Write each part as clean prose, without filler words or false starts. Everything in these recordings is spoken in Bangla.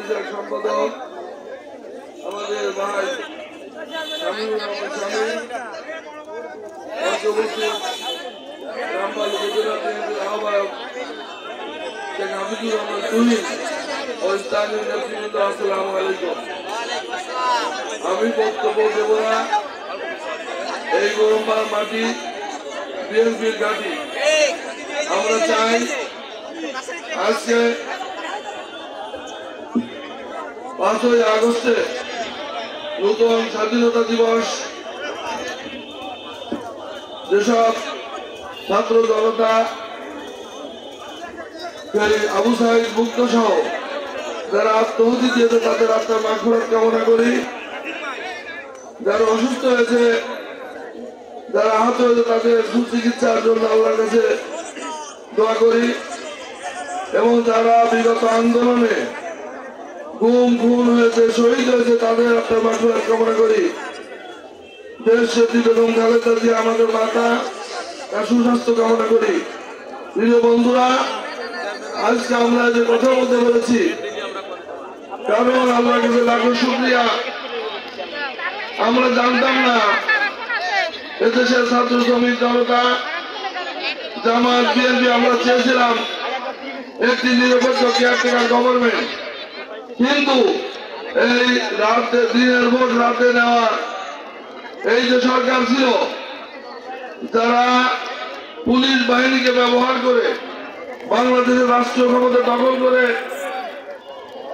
বিষয়ক সম্পাদক আমাদের ভাই শামীম রামপাল উপজেলা বিএনপির আহ্বায়ক শেখ হাফিজুর রহমান তুহিন ও স্থানীয় নেতৃবৃন্দ, আসসালামু আলাইকুম। আমি বক্তব্য দেব না, এই গরমবার মাটি বিএনপির ঘাঁটি। আমরা চাই আজকে 5ই আগস্টে নতুন স্বাধীনতা দিবস যেসব ছাত্র জনতা আবু সাঈদ মুক্ত সহ যারা আত্মহতি দিয়েছে তাদের আত্মার মাগফিরাত কামনা করি। যারা অসুস্থ হয়েছে, যারা আহত হয়েছে তাদের সুচিকিৎসার জন্য আল্লাহর কাছে দোয়া করি। এবং যারা বিগত আন্দোলনে গুম খুন হয়েছে, শহীদ হয়েছে, তাদের আত্মার মাগফিরাত কামনা করি। দেশ নেত্রী বেগম খালেদা জিয়া আমাদের মাতা, তার সুস্বাস্থ্য কামনা করি। প্রিয় বন্ধুরা, আজকে আমরা যে কথা বলতে পেরেছি, কারণ আল্লাহর কাছে লাখো শুকরিয়া। আমরা জানতাম না এদেশের ছাত্র শ্রমিক জনতা, জামাত, বিএনপি, আমরা চেয়েছিলাম একটি নিরপেক্ষ কেয়ারটেকার গভর্নমেন্ট, কিন্তু এই রাতে দিনের ভোট রাতে নেওয়া এই যে সরকার ছিল, যারা পুলিশ বাহিনীকে ব্যবহার করে বাংলাদেশের রাষ্ট্রীয় ক্ষমতা দখল করে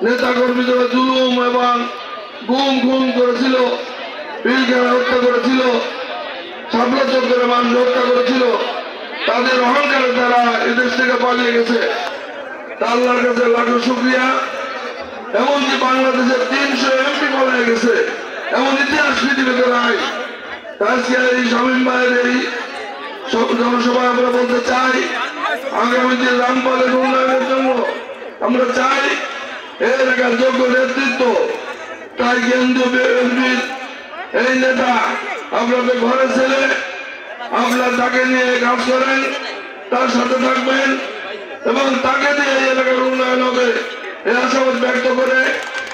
নেতা কর্মীদের জুলুম এবং গুম খুন করেছিল, পিলখানা হত্যা করেছিল, শাপলা চত্বরে মানুষ হত্যা করেছিল, তাদের অহংকারে তারা এদেশ থেকে পালিয়ে গেছে। আল্লাহর কাছে লাখো শুকরিয়া। এমনকি বাংলাদেশের 300 এমপি পালিয়ে গেছে, এমন ইতিহাস পৃথিবীতে নাই। আজকে এই শামীম ভাইয়ের এই জনসভায় আমরা বলতে চাই, আগামী দিন রামপালের উন্নয়নের জন্য আমরা চাই এর একটা যোগ্য নেতৃত্ব। তাই কেন্দ্রীয় বিএনপির এই নেতা আপনাদের ঘরে ছেলে, আপনারা তাকে নিয়ে কাজ করেন, তার সাথে থাকবেন এবং তাকে দিয়ে এই এলাকার উন্নয়ন হবে এই আশাবাদ ব্যক্ত করে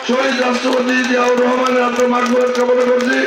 শহীদ রাষ্ট্রপতি জিয়াউর রহমানের আত্মার মাগফিরাত কামনা করছি।